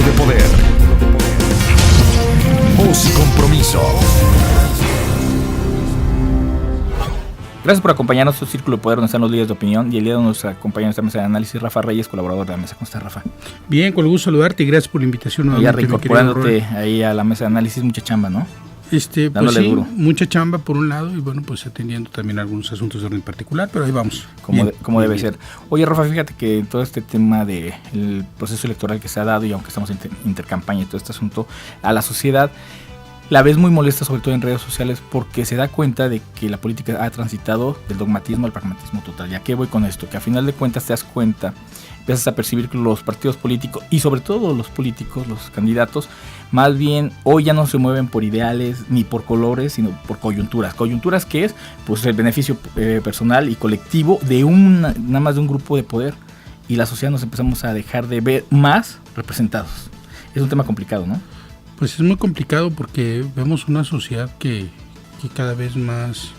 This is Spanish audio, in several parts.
Círculo de Poder. Voz y compromiso. Gracias por acompañarnos en Círculo de Poder, donde están los líderes de opinión. Y el día de hoy nos acompaña en esta mesa de análisis Rafa Reyes, colaborador de la mesa. ¿Cómo estás, Rafa? Bien, con el gusto de saludarte y gracias por la invitación. Ya reincorporándote ahí a la mesa de análisis, mucha chamba, ¿no? Pues sí, duro. Mucha chamba por un lado y bueno, pues atendiendo también algunos asuntos de orden particular, pero ahí vamos. Como debe ser. Oye, Rafa, fíjate que en todo este tema del proceso electoral que se ha dado, y aunque estamos en intercampaña y todo este asunto, a la sociedad la ves muy molesta, sobre todo en redes sociales, porque se da cuenta de que la política ha transitado del dogmatismo al pragmatismo total. ¿Y a qué voy con esto? Que a final de cuentas te das cuenta, empiezas a percibir que los partidos políticos, y sobre todo los políticos, los candidatos, más bien hoy ya no se mueven por ideales ni por colores, sino por coyunturas. ¿Coyunturas qué es? Pues el beneficio personal y colectivo de nada más de un grupo de poder. Y la sociedad nos empezamos a dejar de ver más representados. Es un tema complicado, ¿no? Pues es muy complicado porque vemos una sociedad que cada vez más,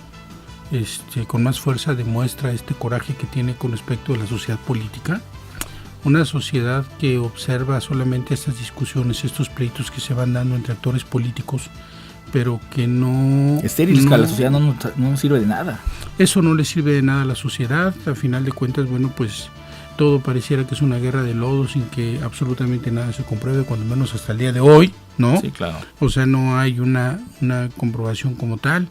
con más fuerza demuestra este coraje que tiene con respecto a la sociedad política. Una sociedad que observa solamente estas discusiones, estos pleitos que se van dando entre actores políticos, pero que no... Estériles, que a la sociedad no nos sirve de nada. Eso no le sirve de nada a la sociedad. A final de cuentas, bueno, pues todo pareciera que es una guerra de lodo sin que absolutamente nada se compruebe, cuando menos hasta el día de hoy, ¿no? Sí, claro. O sea, no hay una comprobación como tal.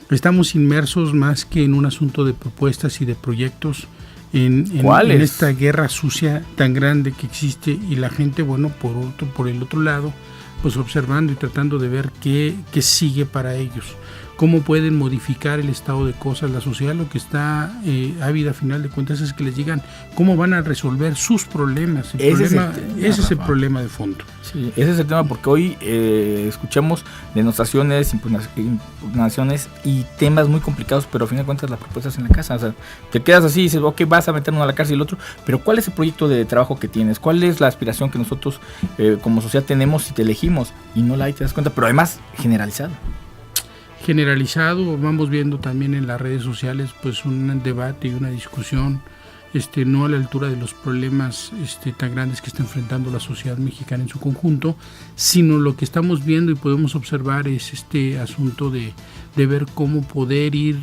Estamos inmersos más que en un asunto de propuestas y de proyectos en esta guerra sucia tan grande que existe, y la gente, bueno, por el otro lado, pues observando y tratando de ver qué sigue para ellos, cómo pueden modificar el estado de cosas. La sociedad lo que está ávida a final de cuentas es que les digan cómo van a resolver sus problemas. Ese es el problema de fondo. Sí, ese es el tema, porque hoy escuchamos denostaciones, impugnaciones y temas muy complicados, pero a fin de cuentas las propuestas en la casa, o sea, te quedas así y dices, ok, vas a meternos a la cárcel y el otro, pero ¿cuál es el proyecto de trabajo que tienes? ¿Cuál es la aspiración que nosotros como sociedad tenemos si te elegimos? Y no la hay, te das cuenta, pero además generalizado, vamos viendo también en las redes sociales pues un debate y una discusión no a la altura de los problemas tan grandes que está enfrentando la sociedad mexicana en su conjunto, sino lo que estamos viendo y podemos observar es este asunto de ver cómo poder ir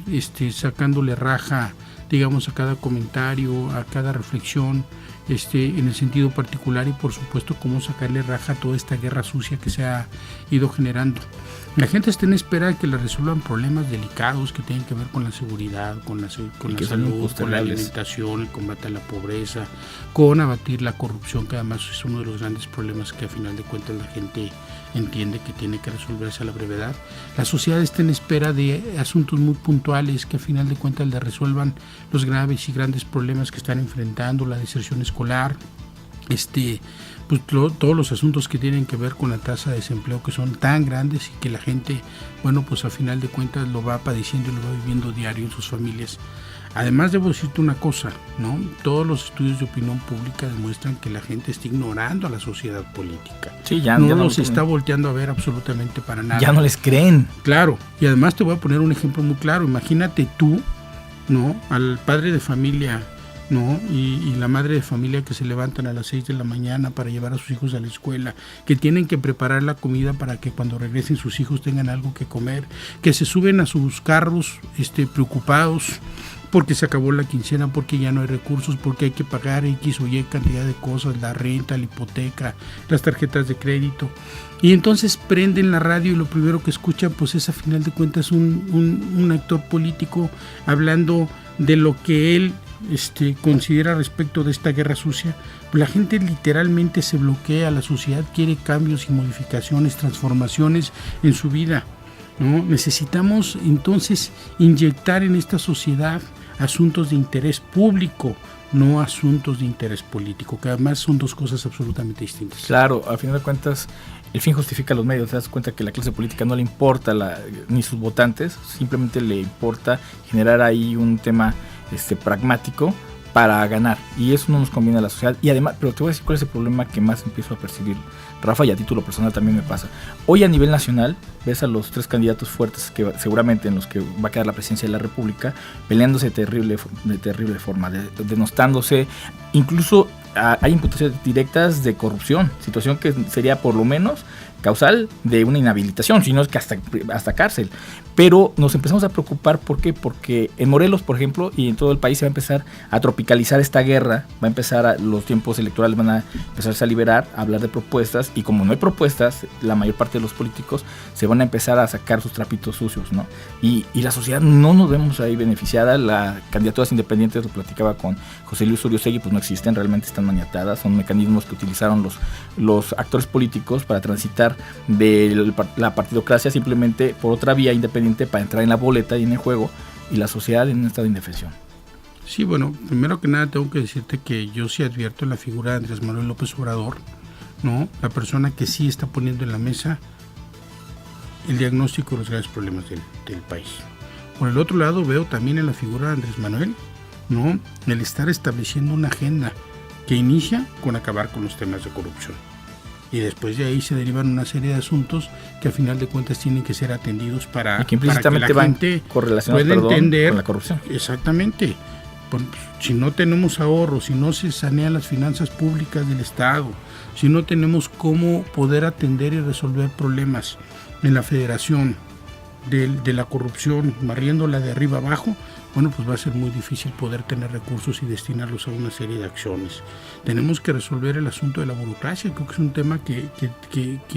sacándole raja, digamos, a cada comentario, a cada reflexión, en el sentido particular, y por supuesto cómo sacarle raja a toda esta guerra sucia que se ha ido generando. La gente está en espera de que le resuelvan problemas delicados que tienen que ver con la seguridad, con la salud, con la alimentación, el combate a la pobreza, con abatir la corrupción, que además es uno de los grandes problemas que a final de cuentas la gente entiende que tiene que resolverse a la brevedad. La sociedad está en espera de asuntos muy puntuales que a final de cuentas le resuelvan los graves y grandes problemas que están enfrentando, la deserción escolar, pues todos los asuntos que tienen que ver con la tasa de desempleo, que son tan grandes y que la gente, bueno, pues a final de cuentas lo va padeciendo y lo va viviendo diario en sus familias. Además, debo decirte una cosa, ¿no? Todos los estudios de opinión pública demuestran que la gente está ignorando a la sociedad política. Sí, ya no los está volteando a ver absolutamente para nada. Ya no les creen. Claro, y además te voy a poner un ejemplo muy claro. Imagínate tú, ¿no? Al padre de familia, ¿no? Y la madre de familia que se levantan a las 6 de la mañana para llevar a sus hijos a la escuela, que tienen que preparar la comida para que cuando regresen sus hijos tengan algo que comer, que se suben a sus carros preocupados porque se acabó la quincena, porque ya no hay recursos, porque hay que pagar X o Y cantidad de cosas, la renta, la hipoteca, las tarjetas de crédito. Y entonces prenden la radio y lo primero que escuchan pues es a final de cuentas un actor político hablando de lo que él considera respecto de esta guerra sucia. La gente literalmente se bloquea, la sociedad quiere cambios y modificaciones, transformaciones en su vida, ¿no? Necesitamos entonces inyectar en esta sociedad asuntos de interés público, no asuntos de interés político, que además son dos cosas absolutamente distintas. Claro, a fin de cuentas el fin justifica los medios. Te das cuenta que la clase política no le importa ni sus votantes, simplemente le importa generar ahí un tema pragmático para ganar, y eso no nos conviene a la sociedad. Y además, pero te voy a decir cuál es el problema que más empiezo a percibir, Rafa, y a título personal también me pasa. Hoy a nivel nacional ves a los tres candidatos fuertes que seguramente en los que va a quedar la presidencia de la República peleándose de terrible forma, denostándose, incluso hay imputaciones directas de corrupción, situación que sería por lo menos causal de una inhabilitación, sino es que hasta cárcel. Pero nos empezamos a preocupar, ¿por qué? Porque en Morelos, por ejemplo, y en todo el país se va a empezar a tropicalizar esta guerra, los tiempos electorales van a empezarse a liberar, a hablar de propuestas, y como no hay propuestas, la mayor parte de los políticos se van a empezar a sacar sus trapitos sucios, ¿no? Y la sociedad no nos vemos ahí beneficiada. Las candidaturas independientes, lo platicaba con José Luis Uriostegui, pues no existen, realmente están maniatadas, son mecanismos que utilizaron los actores políticos para transitar de la partidocracia simplemente por otra vía independiente para entrar en la boleta y en el juego, y la sociedad en un estado de indefensión. Sí, bueno, primero que nada tengo que decirte que yo sí advierto en la figura de Andrés Manuel López Obrador, ¿no? La persona que sí está poniendo en la mesa el diagnóstico de los graves problemas del país. Por el otro lado, veo también en la figura de Andrés Manuel, ¿no?, el estar estableciendo una agenda que inicia con acabar con los temas de corrupción. Y después de ahí se derivan una serie de asuntos que a final de cuentas tienen que ser atendidos para que la gente pueda entender con la corrupción. Exactamente. Pues, si no tenemos ahorros, si no se sanean las finanzas públicas del Estado, si no tenemos cómo poder atender y resolver problemas en la federación de la corrupción, barriéndola de arriba abajo, bueno, pues va a ser muy difícil poder tener recursos y destinarlos a una serie de acciones. Tenemos que resolver el asunto de la burocracia. Creo que es un tema que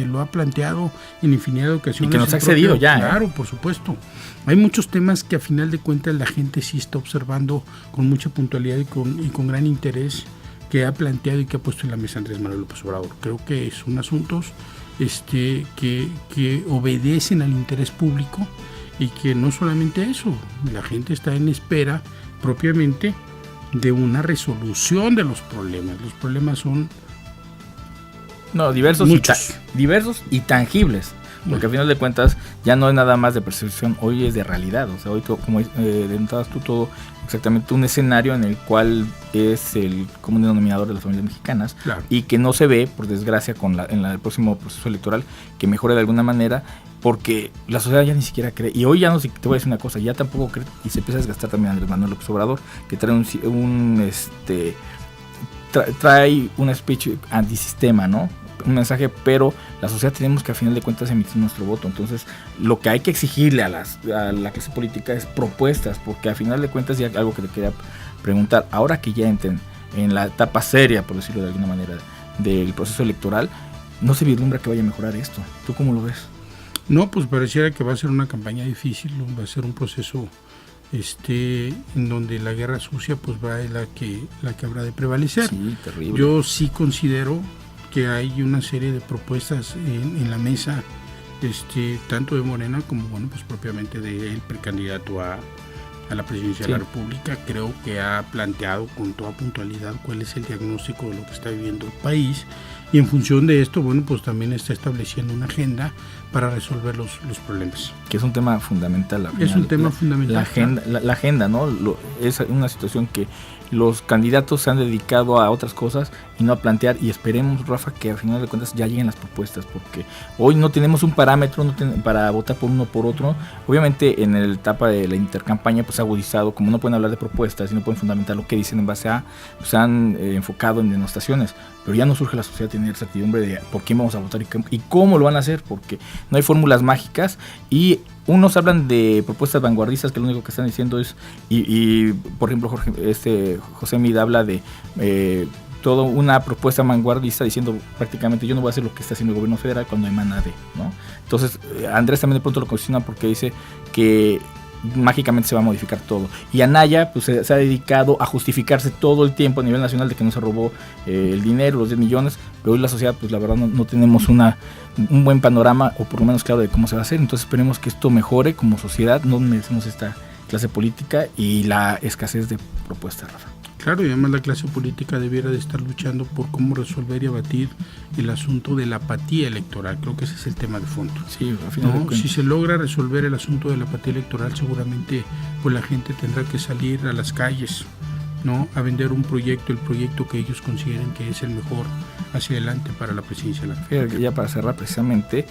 lo ha planteado en infinidad de ocasiones. Y que nos ha excedido ya. Claro, por supuesto. Hay muchos temas que a final de cuentas la gente sí está observando con mucha puntualidad y con gran interés, que ha planteado y que ha puesto en la mesa Andrés Manuel López Obrador. Creo que son asuntos que obedecen al interés público, y que no solamente eso, la gente está en espera propiamente de una resolución de los problemas. Los problemas son diversos y tangibles, porque al final de cuentas ya no es nada más de percepción, hoy es de realidad. O sea, hoy como dentabas tú todo exactamente un escenario en el cual es el común denominador de las familias mexicanas, claro, y que no se ve, por desgracia, en el próximo proceso electoral, que mejore de alguna manera, porque la sociedad ya ni siquiera cree. Y hoy ya no sé, te voy a decir una cosa, ya tampoco cree, y se empieza a desgastar también Andrés Manuel López Obrador, que trae un speech antisistema, ¿no? Un mensaje, pero la sociedad tenemos que, a final de cuentas, emitir nuestro voto. Entonces, lo que hay que exigirle a la clase política es propuestas, porque a final de cuentas, ya algo que te quería preguntar, ahora que ya entren en la etapa seria, por decirlo de alguna manera, del proceso electoral, no se vislumbra que vaya a mejorar esto. ¿Tú cómo lo ves? No, pues pareciera que va a ser una campaña difícil, va a ser un proceso en donde la guerra sucia pues va a la que habrá de prevalecer. Sí, terrible. Yo sí considero que hay una serie de propuestas en la mesa, tanto de Morena como, bueno, pues propiamente del precandidato a la presidencia de la República. Creo que ha planteado con toda puntualidad cuál es el diagnóstico de lo que está viviendo el país, y en función de esto, bueno, pues también está estableciendo una agenda para resolver los problemas. Que es un tema fundamental. Es un tema fundamental. La agenda, ¿no? Es una situación que los candidatos se han dedicado a otras cosas y no a plantear, y esperemos, Rafa, que al final de cuentas ya lleguen las propuestas, porque hoy no tenemos un parámetro para votar por uno o por otro. Obviamente en la etapa de la intercampaña pues ha agudizado, como no pueden hablar de propuestas y no pueden fundamentar lo que dicen en base a, pues han enfocado en denostaciones, pero ya no surge la sociedad tener certidumbre de por quién vamos a votar y cómo lo van a hacer, porque no hay fórmulas mágicas, y unos hablan de propuestas vanguardistas que lo único que están diciendo es, y por ejemplo José Mida habla de toda una propuesta vanguardista diciendo prácticamente yo no voy a hacer lo que está haciendo el gobierno federal cuando emana de, ¿no? Entonces Andrés también de pronto lo cuestiona porque dice que mágicamente se va a modificar todo, y Anaya pues se ha dedicado a justificarse todo el tiempo a nivel nacional de que no se robó el dinero, los 10 millones, pero hoy la sociedad pues la verdad no tenemos un buen panorama, o por lo menos claro, de cómo se va a hacer. Entonces esperemos que esto mejore como sociedad. No merecemos esta clase política y la escasez de propuestas, Rafa. Claro, y además la clase política debiera de estar luchando por cómo resolver y abatir el asunto de la apatía electoral. Creo que ese es el tema de fondo. Sí, al final si se logra resolver el asunto de la apatía electoral, seguramente pues la gente tendrá que salir a las calles, ¿no?, a vender el proyecto que ellos consideren que es el mejor hacia adelante para la presidencia de la República. Ya para cerrar precisamente,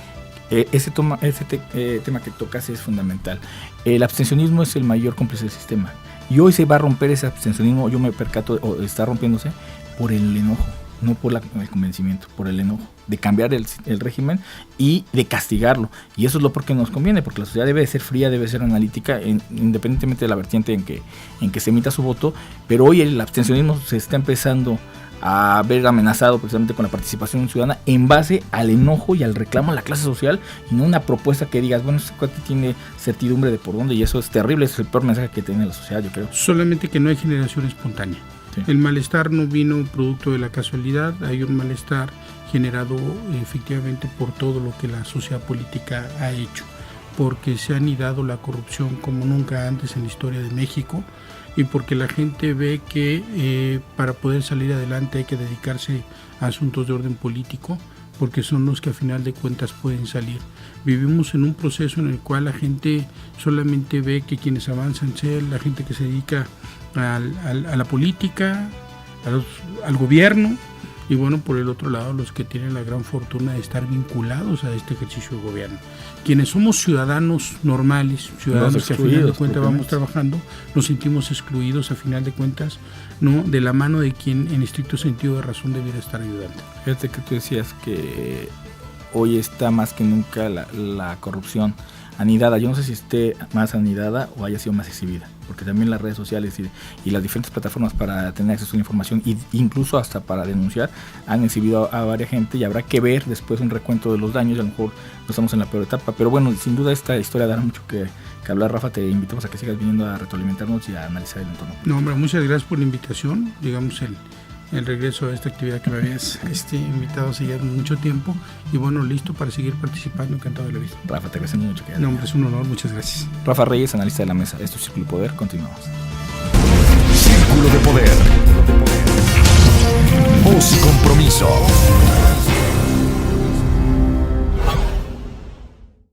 ese tema que tocas es fundamental. El abstencionismo es el mayor cómplice del sistema. Y hoy se va a romper ese abstencionismo, yo me percato, o está rompiéndose, por el enojo, no por el convencimiento, por el enojo, de cambiar el régimen y de castigarlo. Y eso es lo porque nos conviene, porque la sociedad debe de ser fría, debe ser analítica, independientemente de la vertiente en que se emita su voto. Pero hoy el abstencionismo se está empezando a ver amenazado precisamente con la participación ciudadana en base al enojo y al reclamo a la clase social, y no una propuesta que digas, bueno, este cuate tiene certidumbre de por dónde, y eso es terrible, es el peor mensaje que tiene la sociedad, yo creo. Solamente que no hay generación espontánea. Sí. El malestar no vino producto de la casualidad, hay un malestar generado efectivamente por todo lo que la sociedad política ha hecho, porque se ha anidado la corrupción como nunca antes en la historia de México, y porque la gente ve que para poder salir adelante hay que dedicarse a asuntos de orden político, porque son los que a final de cuentas pueden salir. Vivimos en un proceso en el cual la gente solamente ve que quienes avanzan son la gente que se dedica a la política, al gobierno, y bueno, por el otro lado, los que tienen la gran fortuna de estar vinculados a este ejercicio de gobierno. Quienes somos ciudadanos normales, ciudadanos que a final de cuentas vamos trabajando, nos sentimos excluidos a final de cuentas, ¿no?, de la mano de quien en estricto sentido de razón debiera estar ayudando. Fíjate que tú decías que hoy está más que nunca la corrupción anidada. Yo no sé si esté más anidada o haya sido más exhibida, porque también las redes sociales y las diferentes plataformas para tener acceso a la información e incluso hasta para denunciar han exhibido a varias gente, y habrá que ver después un recuento de los daños, y a lo mejor no estamos en la peor etapa, pero bueno, sin duda esta historia dará mucho que hablar. Rafa, te invitamos a que sigas viniendo a retroalimentarnos y a analizar el entorno. No, hombre, muchas gracias por la invitación, digamos el regreso a esta actividad que me habías invitado hace ya mucho tiempo, y bueno, listo para seguir participando, encantado de la vida. Rafa, te agradecemos mucho. No, hombre, es un honor, muchas gracias. Rafa Reyes, analista de la mesa. Esto es Círculo de Poder, continuamos. Círculo de Poder. Voz y compromiso.